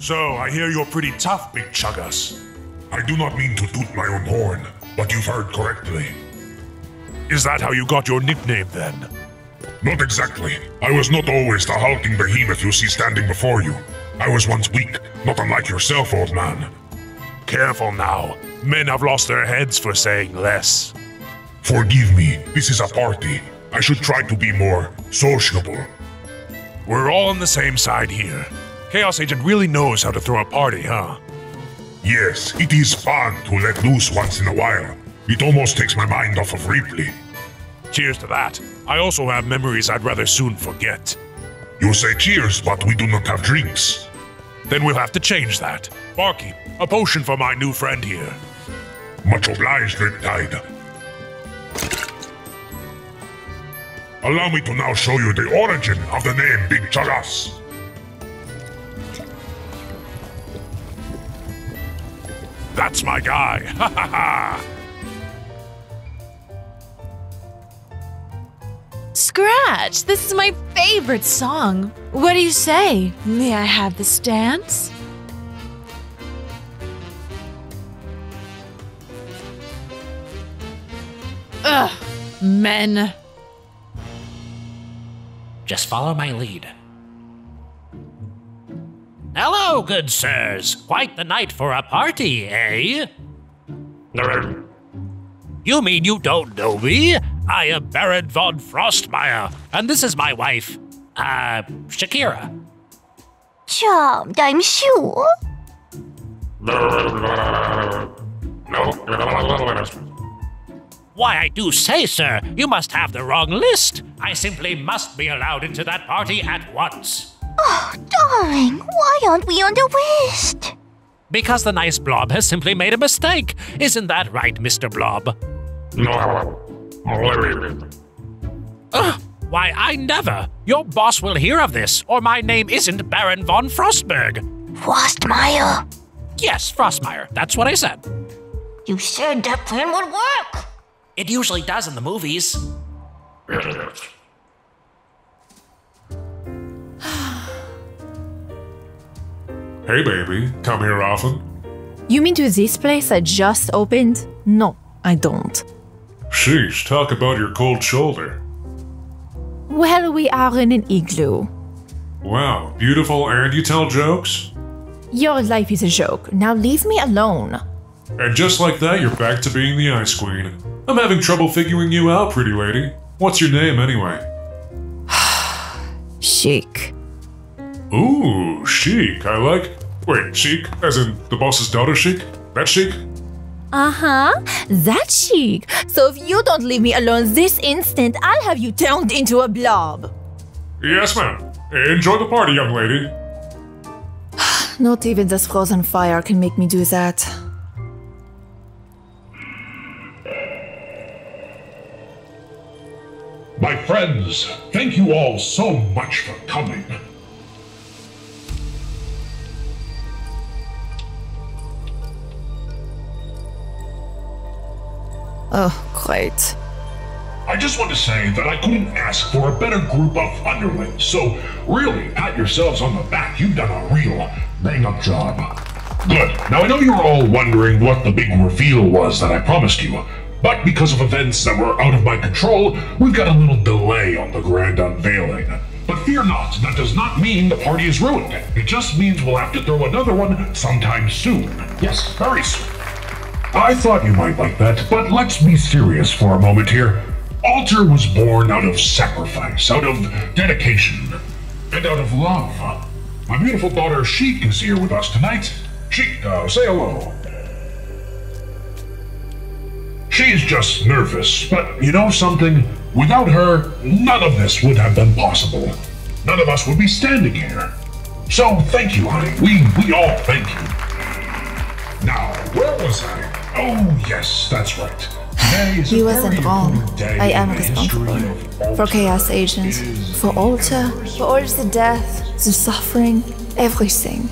So, I hear you're pretty tough, Big Chuggas. I do not mean to toot my own horn, but you've heard correctly. Is that how you got your nickname, then? Not exactly. I was not always the hulking behemoth you see standing before you. I was once weak, not unlike yourself, old man. Careful now. Men have lost their heads for saying less. Forgive me, this is a party. I should try to be more sociable. We're all on the same side here. Chaos Agent really knows how to throw a party, huh? Yes, it is fun to let loose once in a while. It almost takes my mind off of Ripley. Cheers to that. I also have memories I'd rather soon forget. You say cheers, but we do not have drinks. Then we'll have to change that. Barkeep, a potion for my new friend here. Much obliged, Riptide. Allow me to now show you the origin of the name Big Chuggas. That's my guy. Ha ha ha! Scratch, this is my favorite song. What do you say? May I have this dance? Ugh, men. Just follow my lead. Hello, good sirs. Quite the night for a party, eh? You mean you don't know me? I am Baron von Frostmeyer, and this is my wife, Shakira. Charmed, I'm sure. Why, I do say, sir, you must have the wrong list. I simply must be allowed into that party at once. Oh, darling, why aren't we on the list? Because the nice blob has simply made a mistake. Isn't that right, Mr. Blob? Why, I never. Your boss will hear of this, or my name isn't Baron von Frostberg. Frostmeyer? Yes, Frostmeyer. That's what I said. You said that plan would work. It usually does in the movies. Hey, baby. Come here often? You mean to this place I just opened? No, I don't. Sheesh, talk about your cold shoulder. Well, we are in an igloo. Wow, beautiful, and you tell jokes? Your life is a joke. Now leave me alone. And just like that, you're back to being the Ice Queen. I'm having trouble figuring you out, pretty lady. What's your name, anyway? Chic. Ooh, chic. I like... Wait, chic? As in the boss's daughter chic? That chic? Uh-huh, that's chic. So if you don't leave me alone this instant, I'll have you turned into a blob. Yes, ma'am. Enjoy the party, young lady. Not even this frozen fire can make me do that. My friends, thank you all so much for coming. Oh, great. I just want to say that I couldn't ask for a better group of underlings, so really pat yourselves on the back. You've done a real bang-up job. Good. Now I know you're all wondering what the big reveal was that I promised you, but because of events that were out of my control, we've got a little delay on the grand unveiling. But fear not, that does not mean the party is ruined. It just means we'll have to throw another one sometime soon. Yes, very soon. I thought you might like that, but let's be serious for a moment here. Alter was born out of sacrifice, out of dedication, and out of love. My beautiful daughter Sheik is here with us tonight. Sheik, say hello. She's just nervous, but you know something? Without her, none of this would have been possible. None of us would be standing here. So thank you, honey. We all thank you. Now, where was I? Oh, yes, that's right. Today is He a wasn't very wrong. important day I am in the history responsible. of For Chaos Alter. Agent, for Alter, for all the death, the suffering, everything.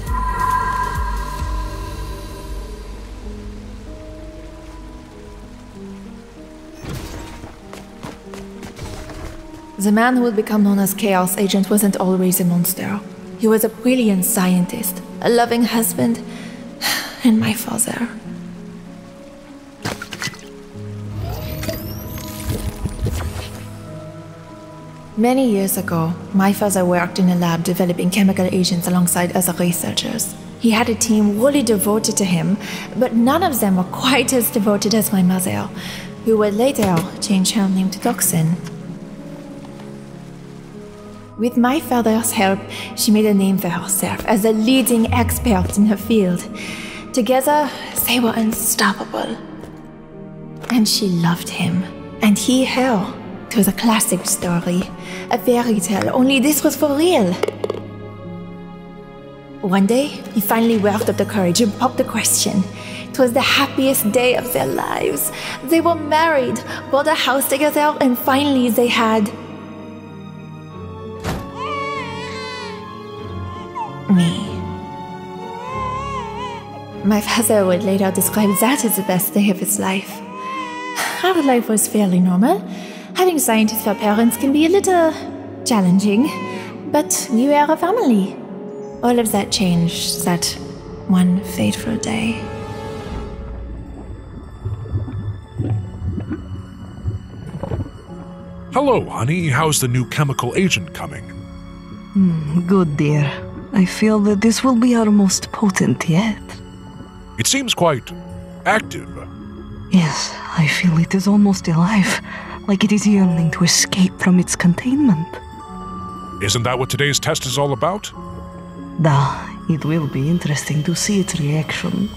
The man who would become known as Chaos Agent wasn't always a monster. He was a brilliant scientist, a loving husband, and my father. Many years ago, my father worked in a lab developing chemical agents alongside other researchers. He had a team wholly devoted to him, but none of them were quite as devoted as my mother, who would later change her name to Toxin. With my father's help, she made a name for herself as a leading expert in her field. Together, they were unstoppable. And she loved him, and he her. It was a classic story, a fairy tale, only this was for real. One day, he finally worked up the courage and popped the question. It was the happiest day of their lives. They were married, bought a house together, and finally they had me. My father would later describe that as the best day of his life. Our life was fairly normal. Having scientists for parents can be a little challenging, but we were a family. All of that changed that one fateful day. Hello, honey. How's the new chemical agent coming? Good, dear. I feel that this will be our most potent yet. It seems quite active. Yes, I feel it is almost alive, like it is yearning to escape from its containment. Isn't that what today's test is all about? It will be interesting to see its reaction.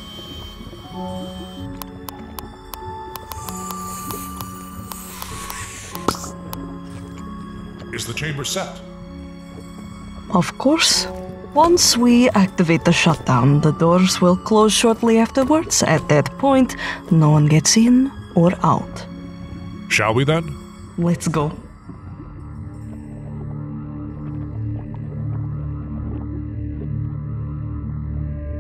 Is the chamber set? Of course. Once we activate the shutdown, the doors will close shortly afterwards. At that point, no one gets in or out. Shall we then? Let's go.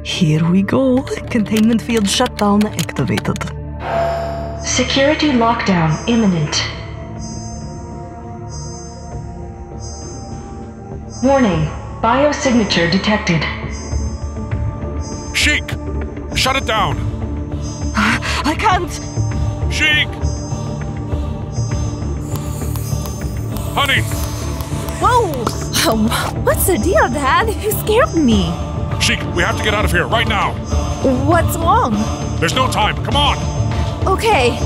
Here we go. Containment field shutdown activated. Security lockdown imminent. Warning. Biosignature detected. Sheik! Shut it down! I can't! Sheik! Honey! Whoa! What's the deal, Dad? You scared me. Sheik, we have to get out of here right now! What's wrong? There's no time, come on! Okay.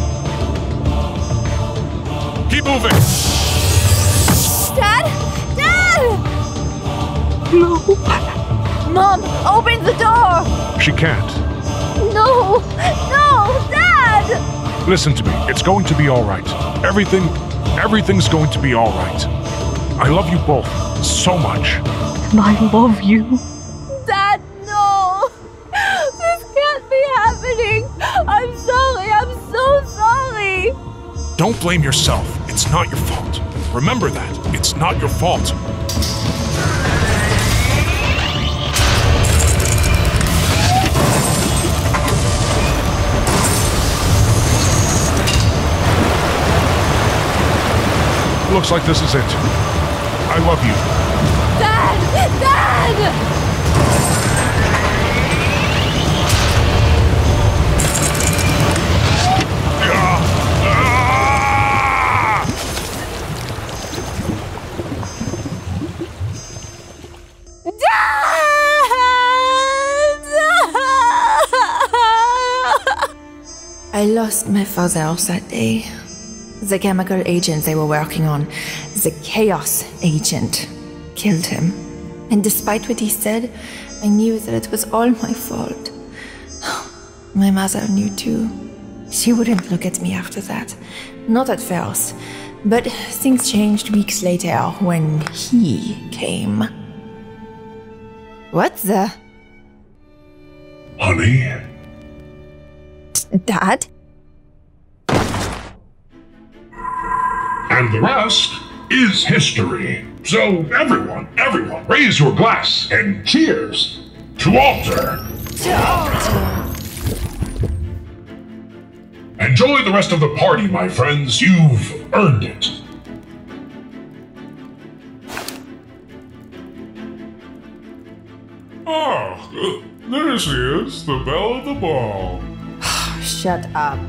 Keep moving! Dad? Dad! No! Mom, open the door! She can't. No! No! Dad! Listen to me, it's going to be alright. Everything's going to be alright. I love you both so much. And I love you. Dad, no! This can't be happening! I'm sorry, I'm so sorry! Don't blame yourself. It's not your fault. Remember that. It's not your fault. Looks like this is it. I love you. Dad! Dad! I lost my father that day. The chemical agent they were working on, the Chaos Agent, killed him. And despite what he said, I knew that it was all my fault. My mother knew too. She wouldn't look at me after that. Not at first. But things changed weeks later when he came. What the? Honey? Dad? And the rest is history. So everyone, raise your glass and cheers to Alter. Enjoy the rest of the party, my friends. You've earned it. Oh, she is, the belle of the ball. Shut up.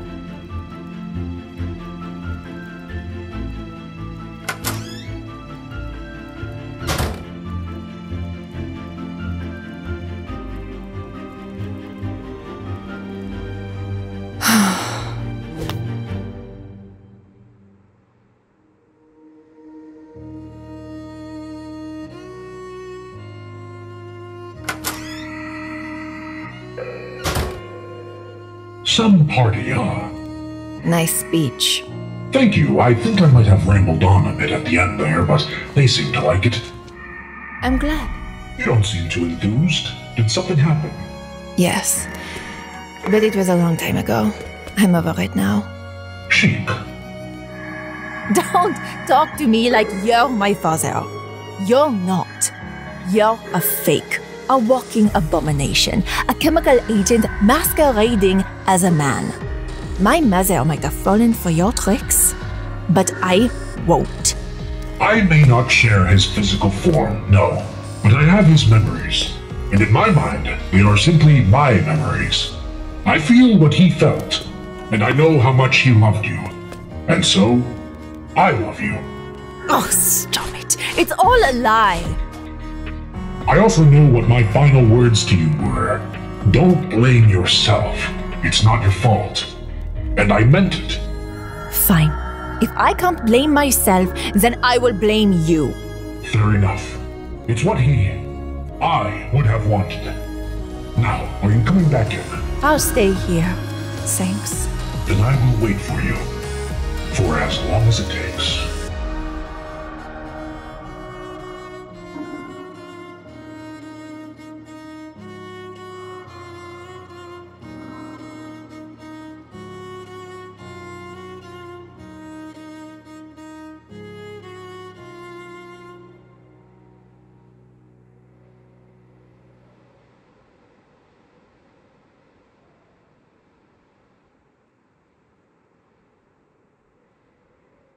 Some party, huh? Nice speech. Thank you. I think I might have rambled on a bit at the end there, but they seem to like it. I'm glad. You don't seem too enthused. Did something happen? Yes. But it was a long time ago. I'm over it now. Sheik. Don't talk to me like you're my father. You're not. You're a fake. A walking abomination. A chemical agent masquerading as a man. My mother might have fallen for your tricks, but I won't. I may not share his physical form, no, but I have his memories. And in my mind, they are simply my memories. I feel what he felt, and I know how much he loved you. And so, I love you. Oh, stop it. It's all a lie. I also know what my final words to you were. Don't blame yourself. It's not your fault. And I meant it. Fine. If I can't blame myself, then I will blame you. Fair enough. It's what I would have wanted. Now, are you coming back in? I'll stay here. Thanks. Then I will wait for you. For as long as it takes.